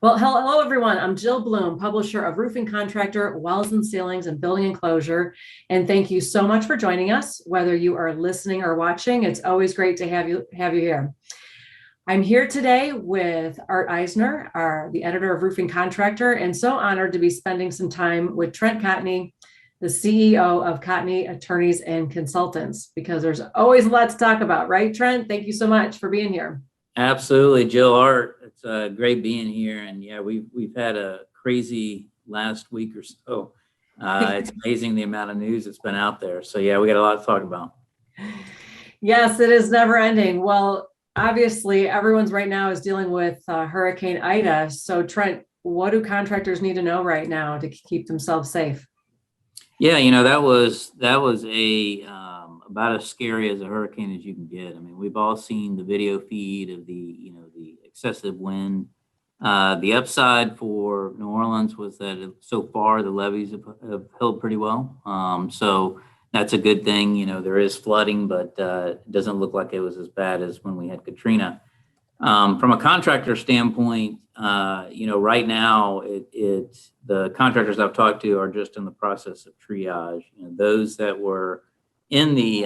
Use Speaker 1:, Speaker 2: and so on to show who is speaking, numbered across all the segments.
Speaker 1: Well, hello everyone. I'm Jill Bloom, publisher of Roofing Contractor, Walls and Ceilings, and Building Enclosure. And thank you so much for joining us. Whether you are listening or watching, it's always great to have you here. I'm here today with Art Eisner, the editor of Roofing Contractor, and so honored to be spending some time with Trent Cotney, the CEO of Cotney Attorneys and Consultants, because there's always a lot to talk about, right, Trent? Thank you so much for being here.
Speaker 2: Absolutely, Jill. Art, it's great being here, and yeah, we've had a crazy last week or so. It's amazing the amount of news that's been out there. So yeah, we got a lot to talk about.
Speaker 1: Yes, it is never ending. Well, obviously, everyone's right now is dealing with Hurricane Ida. So, Trent, what do contractors need to know right now to keep themselves safe?
Speaker 2: Yeah, that was a about as scary as a hurricane as you can get. I mean, we've all seen the video feed of the excessive wind. The upside for New Orleans was that so far the levees have held pretty well. So that's a good thing. There is flooding, but it doesn't look like it was as bad as when we had Katrina. From a contractor standpoint, right now the contractors I've talked to are just in the process of triage. Those that were in the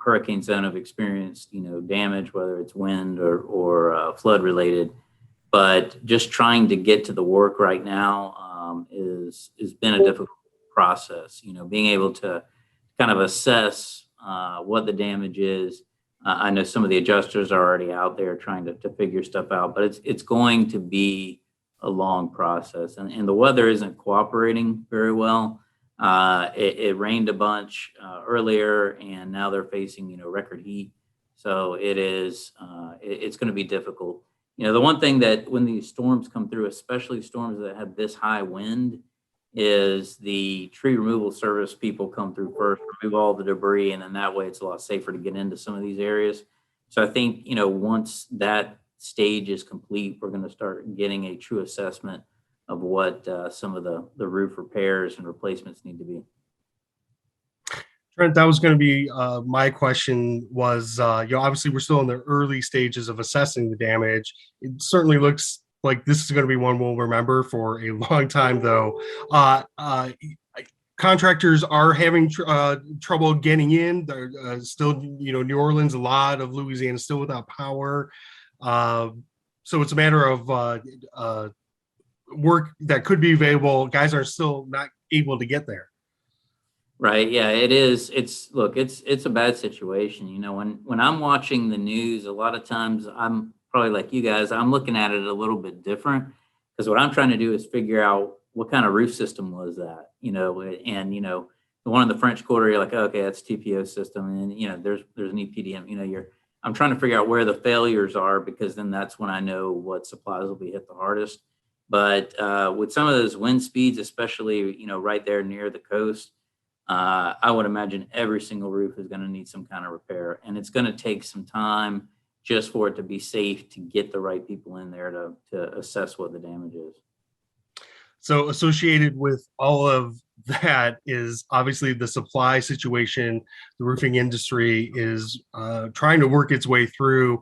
Speaker 2: hurricane zone have experienced, damage, whether it's wind or flood related. But just trying to get to the work right now is been a difficult process. Being able to kind of assess what the damage is. I know some of the adjusters are already out there trying to figure stuff out, but it's going to be a long process, and the weather isn't cooperating very well. It rained a bunch earlier, and now they're facing record heat, so it's going to be difficult. The one thing that when these storms come through, especially storms that have this high wind, is the tree removal service people come through first, remove all the debris, and then that way it's a lot safer to get into some of these areas. So I think, once that stage is complete, we're going to start getting a true assessment of what some of the roof repairs and replacements need to be.
Speaker 3: Trent, that was going to be my question was, obviously we're still in the early stages of assessing the damage. It certainly looks like this is going to be one we'll remember for a long time, though. Contractors are having trouble getting in. They're still, New Orleans, a lot of Louisiana still without power. So it's a matter of work that could be available. Guys are still not able to get there.
Speaker 2: Right. Yeah, it is. It's a bad situation. When I'm watching the news, a lot of times I'm probably like you guys, I'm looking at it a little bit different because what I'm trying to do is figure out what kind of roof system was that, and the one in the French Quarter, you're like, oh, okay, that's TPO system, and there's an EPDM. I'm trying to figure out where the failures are because then that's when I know what supplies will be hit the hardest. But with some of those wind speeds, especially right there near the coast, I would imagine every single roof is going to need some kind of repair, and it's going to take some time just for it to be safe to get the right people in there to assess what the damage is.
Speaker 3: So associated with all of that is obviously the supply situation. The roofing industry is trying to work its way through.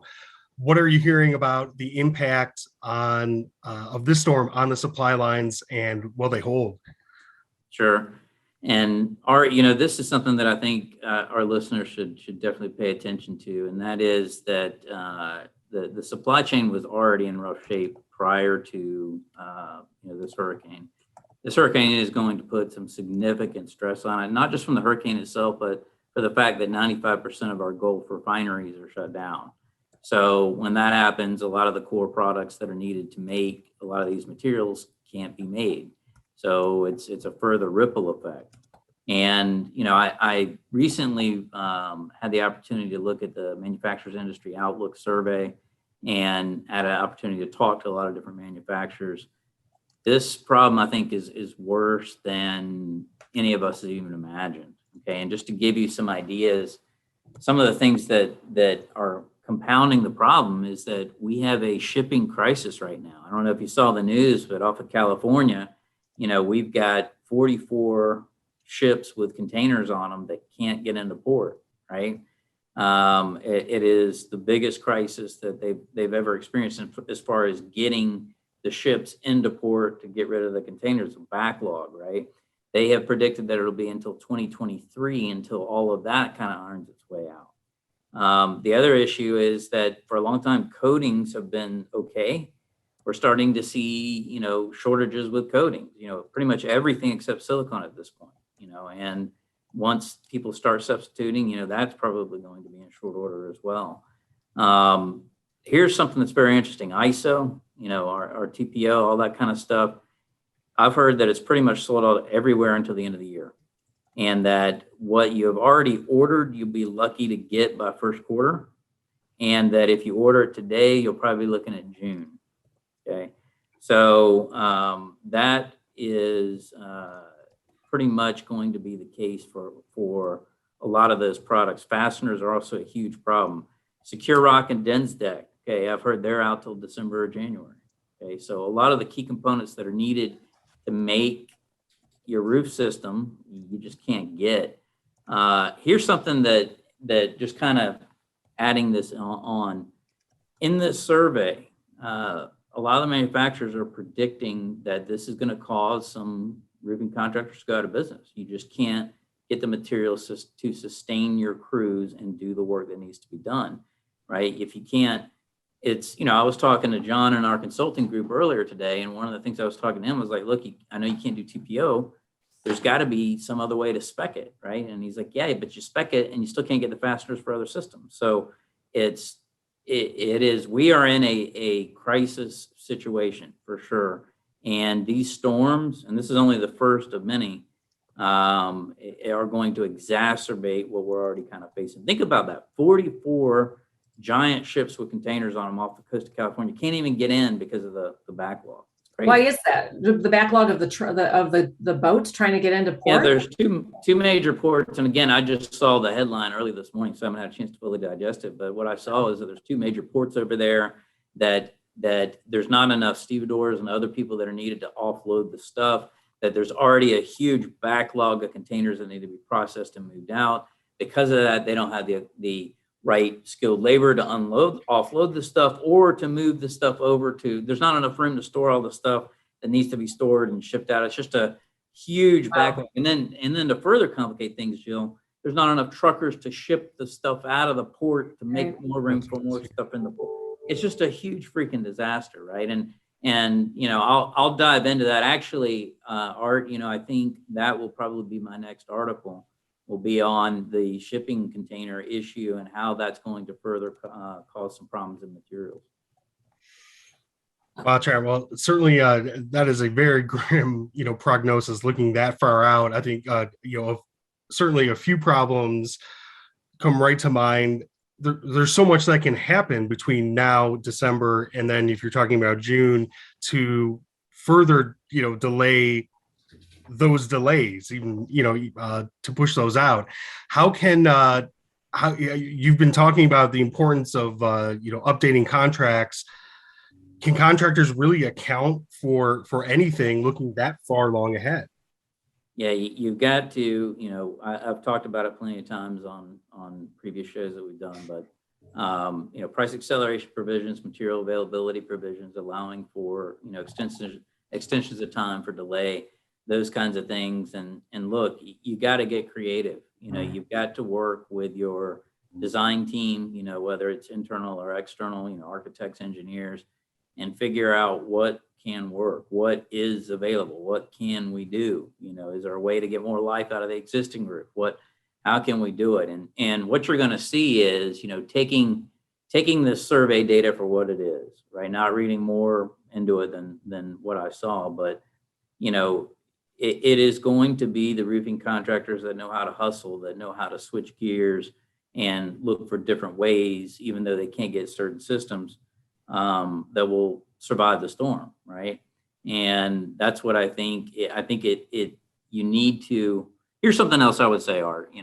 Speaker 3: What are you hearing about the impact of this storm on the supply lines, and will they hold?
Speaker 2: Sure. And this is something that I think our listeners should definitely pay attention to, and that is that the supply chain was already in rough shape prior to this hurricane. This hurricane is going to put some significant stress on it, not just from the hurricane itself, but for the fact that 95% of our Gulf refineries are shut down. So when that happens, a lot of the core products that are needed to make a lot of these materials can't be made. So it's a further ripple effect. And, I recently had the opportunity to look at the Manufacturers Industry Outlook survey and had an opportunity to talk to a lot of different manufacturers. This problem, I think, is worse than any of us have even imagined. Okay. And just to give you some ideas, some of the things that are compounding the problem is that we have a shipping crisis right now. I don't know if you saw the news, but off of California, we've got 44 ships with containers on them that can't get into port, right? It is the biggest crisis that they've ever experienced as far as getting the ships into port to get rid of the containers, of backlog, right? They have predicted that it'll be until 2023 until all of that kind of irons its way out. The other issue is that for a long time, coatings have been okay. We're starting to see, shortages with coatings, pretty much everything except silicone at this point, and once people start substituting, that's probably going to be in short order as well. Here's something that's very interesting. ISO, our TPO, all that kind of stuff. I've heard that it's pretty much sold out everywhere until the end of the year. And that what you have already ordered, you'll be lucky to get by first quarter. And that if you order it today, you'll probably be looking at June. Okay. So that is pretty much going to be the case for a lot of those products. Fasteners are also a huge problem. Secure Rock and Dens Deck. Okay. I've heard they're out till December or January. Okay. So a lot of the key components that are needed to make your roof system, you just can't get. Here's something that just kind of adding this on. In this survey, a lot of the manufacturers are predicting that this is going to cause some roofing contractors to go out of business. You just can't get the materials to sustain your crews and do the work that needs to be done, right? If you can't, I was talking to John in our consulting group earlier today, and one of the things I was talking to him was like, look, I know you can't do TPO. There's got to be some other way to spec it, right? And he's like, yeah, but you spec it and you still can't get the fasteners for other systems. So we are in a crisis situation for sure. And these storms, and this is only the first of many, are going to exacerbate what we're already kind of facing. Think about that, 44 giant ships with containers on them off the coast of California. Can't even get in because of the backlog.
Speaker 1: Why is that? The backlog of the boats trying to get into port?
Speaker 2: Yeah, there's two major ports. And again, I just saw the headline early this morning, so I haven't had a chance to fully digest it. But what I saw is that there's two major ports over there that there's not enough stevedores and other people that are needed to offload the stuff, that there's already a huge backlog of containers that need to be processed and moved out. Because of that, they don't have the right skilled labor to offload the stuff or to move the stuff over to, there's not enough room to store all the stuff that needs to be stored and shipped out. It's just a huge backlog. And then to further complicate things, Jill, there's not enough truckers to ship the stuff out of the port to make more room for more stuff in the port. It's just a huge freaking disaster, right? And I'll dive into that. Actually, Art, I think that will probably be my next article. Will be on the shipping container issue and how that's going to further cause some problems in materials.
Speaker 3: Wow, Trent. Well, certainly that is a very grim, prognosis looking that far out. I think, certainly a few problems come right to mind. There's so much that can happen between now, December, and then if you're talking about June, to further, delay those delays, even to push those out. How you've been talking about the importance of updating contracts. Can contractors really account for anything looking that far long ahead?
Speaker 2: Yeah, you've got to, I've talked about it plenty of times on previous shows that we've done, but price acceleration provisions, material availability provisions, allowing for extensions of time for delay, those kinds of things. And look, you got to get creative. You've got to work with your design team, whether it's internal or external, architects, engineers, and figure out what can work, what is available, what can we do? Is there a way to get more life out of the existing roof? How can we do it? And what you're going to see is, taking this survey data for what it is, right? Not reading more into it than what I saw, but it is going to be the roofing contractors that know how to hustle, that know how to switch gears and look for different ways, even though they can't get certain systems, that will survive the storm, right? And that's what I think. You need to. Here's something else I would say, Art.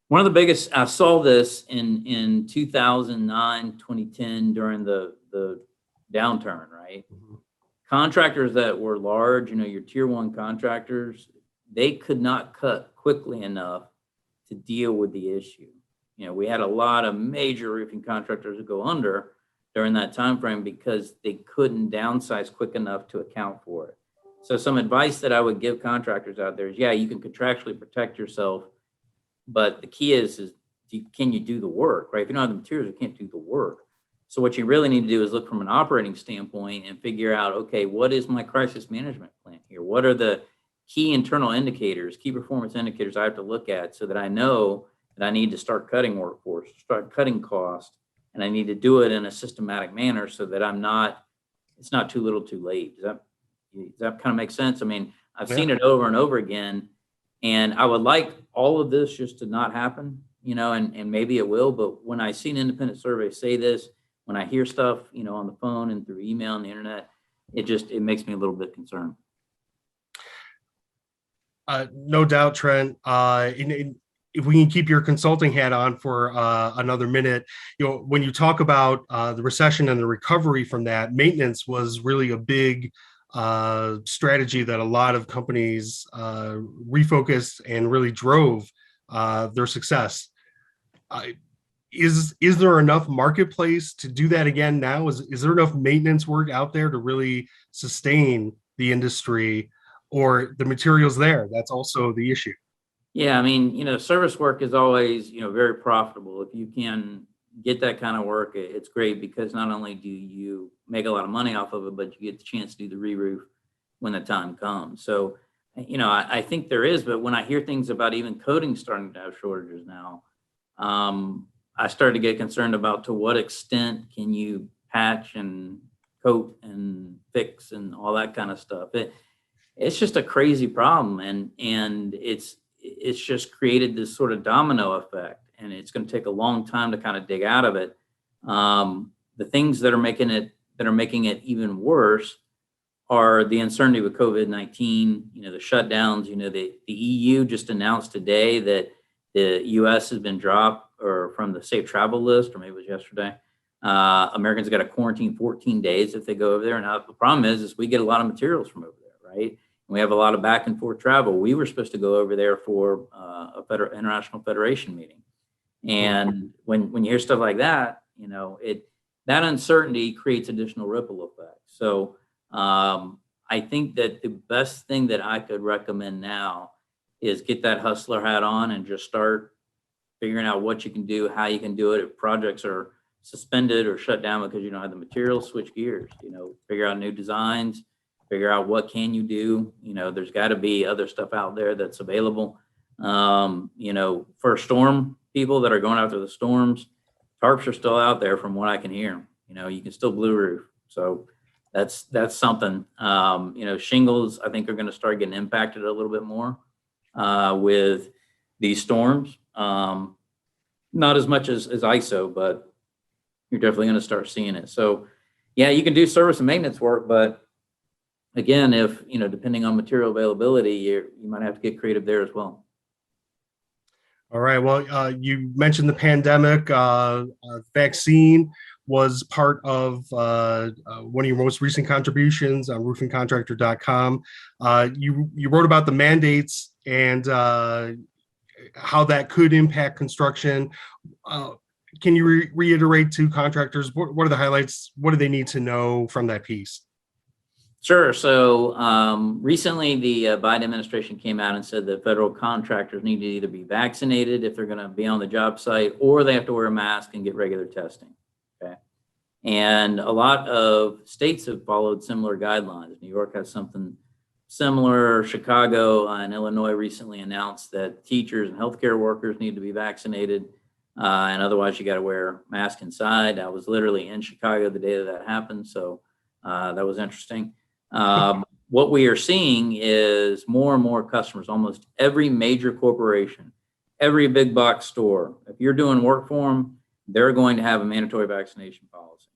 Speaker 2: One of the biggest. I saw this in 2009, 2010 during the downturn, right? Mm-hmm. Contractors that were large, your tier one contractors, they could not cut quickly enough to deal with the issue. We had a lot of major roofing contractors that go under during that time frame because they couldn't downsize quick enough to account for it. So some advice that I would give contractors out there is, yeah, you can contractually protect yourself, but the key is can you do the work, right? If you don't have the materials, you can't do the work. So what you really need to do is look from an operating standpoint and figure out, okay, what is my crisis management plan here? What are the key internal indicators, key performance indicators I have to look at so that I know that I need to start cutting workforce, start cutting cost, and I need to do it in a systematic manner so that it's not too little too late. Does that kind of make sense? I mean, I've seen it over and over again, and I would like all of this just to not happen, and maybe it will, but when I see an independent survey say this, when I hear stuff, on the phone and through email and the internet, it makes me a little bit concerned.
Speaker 3: No doubt, Trent. If we can keep your consulting hat on for another minute, when you talk about the recession and the recovery from that, maintenance was really a big strategy that a lot of companies refocused and really drove their success. Is there enough marketplace to do that again now? Is there enough maintenance work out there to really sustain the industry, or the materials there? That's also the issue.
Speaker 2: Yeah, I mean, service work is always, very profitable. If you can get that kind of work, it's great because not only do you make a lot of money off of it, but you get the chance to do the re-roof when the time comes. So, I think there is, but when I hear things about even coatings starting to have shortages now, I started to get concerned about to what extent can you patch and coat and fix and all that kind of stuff. It's just a crazy problem, and it's just created this sort of domino effect, and it's going to take a long time to kind of dig out of it. The things that are making it even worse are the uncertainty with COVID-19, the shutdowns. The EU just announced today that the US has been dropped or from the safe travel list, or maybe it was yesterday. Americans got to quarantine 14 days if they go over there. Now, the problem is we get a lot of materials from over there, right? We have a lot of back and forth travel. We were supposed to go over there for a international federation meeting. And when you hear stuff like that, that uncertainty creates additional ripple effects. So I think that the best thing that I could recommend now is get that hustler hat on and just start figuring out what you can do, how you can do it. If projects are suspended or shut down because you don't have the materials, switch gears, figure out new designs, figure out what can you do. There's got to be other stuff out there that's available. For storm people that are going after the storms, tarps are still out there from what I can hear. You can still blue roof. So that's something. Shingles, I think, are going to start getting impacted a little bit more with these storms. Not as much as ISO, but you're definitely going to start seeing it. So yeah, you can do service and maintenance work, but again, if, depending on material availability, you might have to get creative there as well.
Speaker 3: All right. Well, you mentioned the pandemic. Vaccine was part of one of your most recent contributions on roofingcontractor.com. You wrote about the mandates and how that could impact construction. Can you reiterate to contractors, what are the highlights? What do they need to know from that piece?
Speaker 2: Sure. So recently, the Biden administration came out and said that federal contractors need to either be vaccinated if they're going to be on the job site, or they have to wear a mask and get regular testing. Okay. And a lot of states have followed similar guidelines. New York has something similar. Chicago and Illinois recently announced that teachers and healthcare workers need to be vaccinated, and otherwise you got to wear a mask inside. I was literally in Chicago the day that happened, so that was interesting. What we are seeing is more and more customers, almost every major corporation, every big box store, if you're doing work for them, they're going to have a mandatory vaccination policy.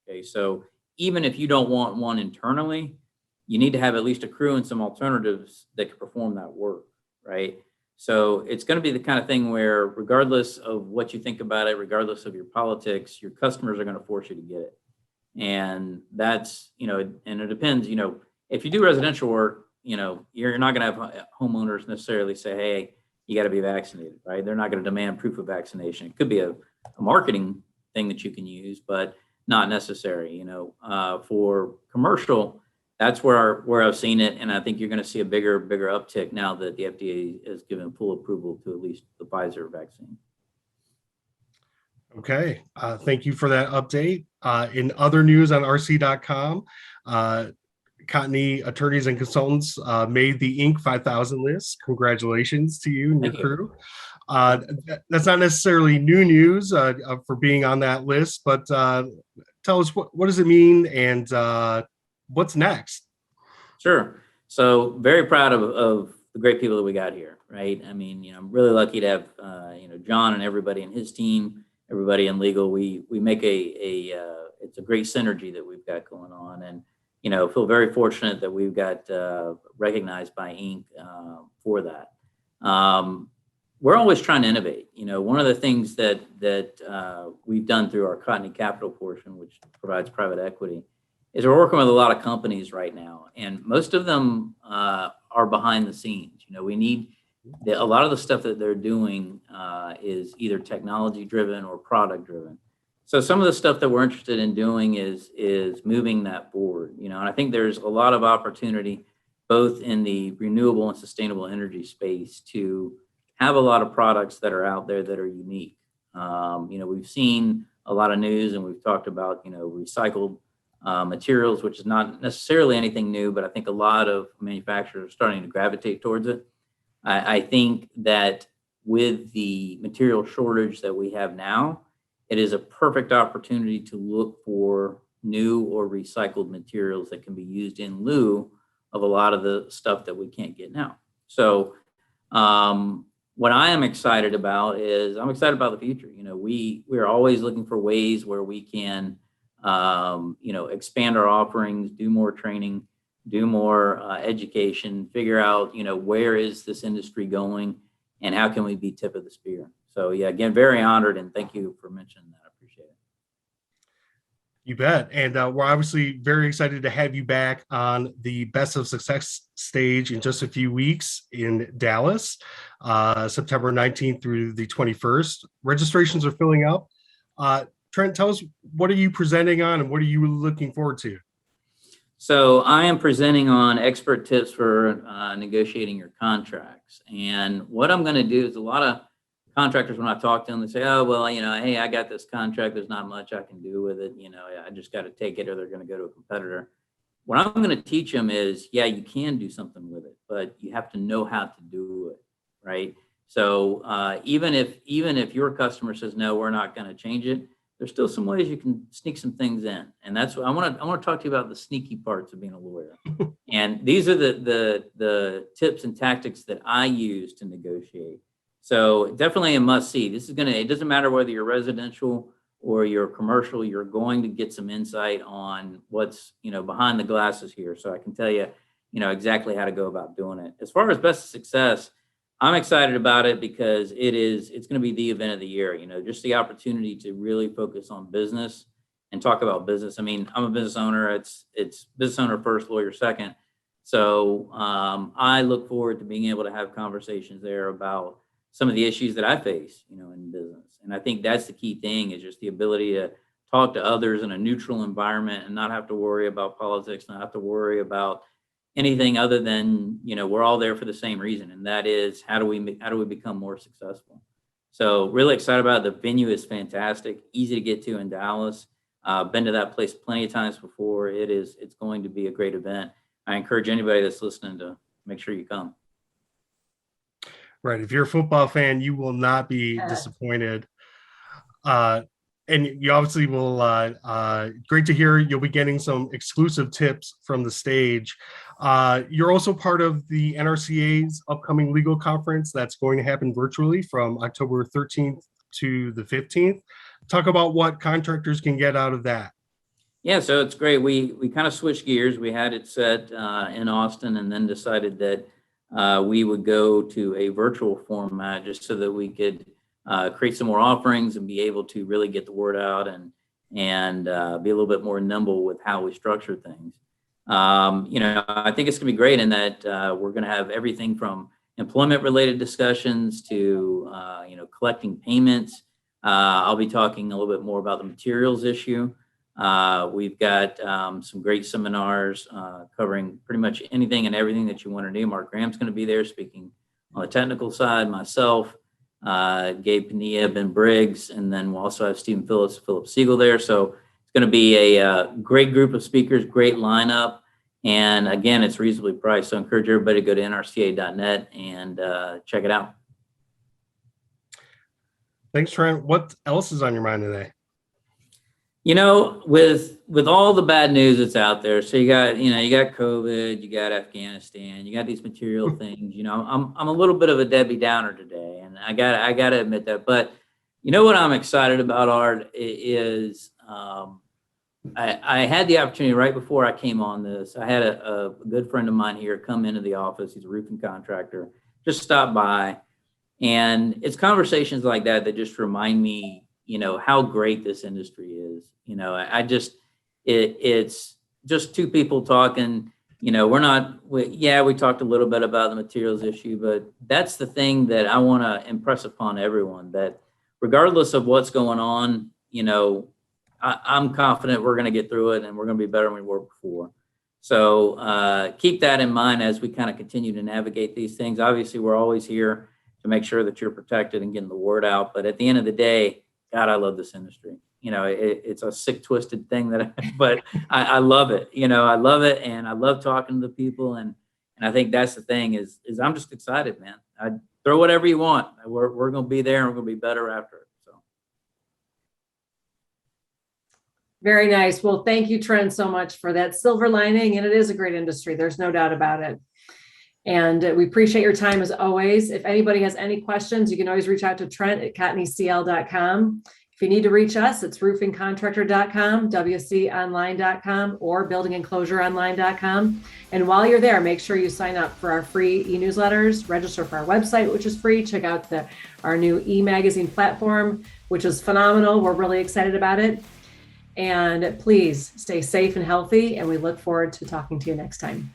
Speaker 2: Okay, so even if you don't want one internally, you need to have at least a crew and some alternatives that can perform that work, right? So it's going to be the kind of thing where, regardless of what you think about it, regardless of your politics, your customers are going to force you to get it. And that's, and it depends, if you do residential work, you're not going to have homeowners necessarily say, hey, you got to be vaccinated, right? They're not going to demand proof of vaccination. It could be a marketing thing that you can use, but not necessary. For commercial, that's where I've seen it, and I think you're going to see a bigger uptick now that the FDA has given full approval to at least the Pfizer vaccine.
Speaker 3: Okay, thank you for that update. In other news on rc.com, Cotney Attorneys and Consultants made the Inc. 5000 list. Congratulations to you and your crew. That's not necessarily new news for being on that list, but tell us what does it mean and what's next?
Speaker 2: Sure. So very proud of the great people that we got here, right? I mean, I'm really lucky to have John and everybody in his team, everybody in legal. We make it's a great synergy that we've got going on, and feel very fortunate that we've got recognized by Inc. For that. We're always trying to innovate. One of the things that we've done through our Cotney Capital portion, which provides private equity, is we're working with a lot of companies right now, and most of them are behind the scenes. We need a lot of the stuff that they're doing is either technology driven or product driven. So some of the stuff that we're interested in doing is moving that forward. And I think there's a lot of opportunity both in the renewable and sustainable energy space to have a lot of products that are out there that are unique. We've seen a lot of news, and we've talked about recycled materials, which is not necessarily anything new, but I think a lot of manufacturers are starting to gravitate towards it. I think that with the material shortage that we have now, it is a perfect opportunity to look for new or recycled materials that can be used in lieu of a lot of the stuff that we can't get now. So what I am excited about is I'm excited about the future. We are always looking for ways where we can expand our offerings, do more training, do more education, figure out, where is this industry going and how can we be tip of the spear? So yeah, again, very honored, and thank you for mentioning that. I appreciate it.
Speaker 3: You bet. And we're obviously very excited to have you back on the Best of Success stage in just a few weeks in Dallas, September 19th through the 21st. Registrations are filling up. Trent, tell us, what are you presenting on and what are you looking forward to?
Speaker 2: So I am presenting on expert tips for negotiating your contracts. And what I'm going to do is a lot of contractors, when I talk to them, they say, oh, well, hey, I got this contract. There's not much I can do with it. I just got to take it or they're going to go to a competitor. What I'm going to teach them is, yeah, you can do something with it, but you have to know how to do it, right? So even if your customer says, no, we're not going to change it, there's still some ways you can sneak some things in. And that's what I want to talk to you about, the sneaky parts of being a lawyer. And these are the tips and tactics that I use to negotiate. So definitely a must see. It doesn't matter whether you're residential or you're commercial, you're going to get some insight on what's, behind the glasses here. So I can tell you, exactly how to go about doing it. As far as Best of Success, I'm excited about it because it's going to be the event of the year, just the opportunity to really focus on business and talk about business. I mean, I'm a business owner. It's business owner first, lawyer second. So I look forward to being able to have conversations there about some of the issues that I face, in business. And I think that's the key thing, is just the ability to talk to others in a neutral environment and not have to worry about politics, not have to worry about anything other than, we're all there for the same reason. And that is, how do we become more successful? So really excited about it. The venue is fantastic, easy to get to in Dallas. Been to that place plenty of times before. It's going to be a great event. I encourage anybody that's listening to make sure you come.
Speaker 3: Right. If you're a football fan, you will not be disappointed. And you obviously will, great to hear you'll be getting some exclusive tips from the stage. You're also part of the NRCA's upcoming legal conference that's going to happen virtually from October 13th to the 15th. Talk about what contractors can get out of that.
Speaker 2: Yeah, so it's great. We kind of switched gears. We had it set in Austin and then decided that we would go to a virtual format just so that we could create some more offerings and be able to really get the word out and be a little bit more nimble with how we structure things. I think it's going to be great in that we're going to have everything from employment related discussions to, collecting payments. I'll be talking a little bit more about the materials issue. We've got some great seminars covering pretty much anything and everything that you want to do. Mark Graham's going to be there speaking on the technical side, myself, Gabe Pania, Ben Briggs, and then we'll also have Stephen Phillips, Philip Siegel there. So it's going to be a great group of speakers, great lineup. And again, it's reasonably priced. So I encourage everybody to go to nrca.net and check it out.
Speaker 3: Thanks, Trent. What else is on your mind today?
Speaker 2: You know, with all the bad news that's out there, so you got COVID, you got Afghanistan, you got these material things. You know, I'm a little bit of a Debbie Downer today, and I gotta admit that. But you know what I'm excited about, Art, is I had the opportunity right before I came on this. I had a good friend of mine here come into the office. He's a roofing contractor. Just stop by, and it's conversations like that that just remind me, you know, how great this industry is. You know, it's just two people talking. You know, we talked a little bit about the materials issue, but that's the thing that I want to impress upon everyone, that regardless of what's going on, you know, I'm confident we're going to get through it and we're going to be better than we were before. So keep that in mind as we kind of continue to navigate these things. Obviously, we're always here to make sure that you're protected and getting the word out. But at the end of the day, God, I love this industry. You know, it's a sick, twisted thing but I love it. You know, I love it, and I love talking to the people, and I think that's the thing is I'm just excited, man. I throw whatever you want. We're going to be there, and we're going to be better after it. So.
Speaker 1: Very nice. Well, thank you, Trent, so much for that silver lining, and it is a great industry. There's no doubt about it. And we appreciate your time as always. If anybody has any questions, you can always reach out to Trent at cotneycl.com. If you need to reach us, it's roofingcontractor.com, wconline.com, or buildingenclosureonline.com. And while you're there, make sure you sign up for our free e-newsletters, register for our website, which is free. Check out our new e-magazine platform, which is phenomenal. We're really excited about it. And please stay safe and healthy. And we look forward to talking to you next time.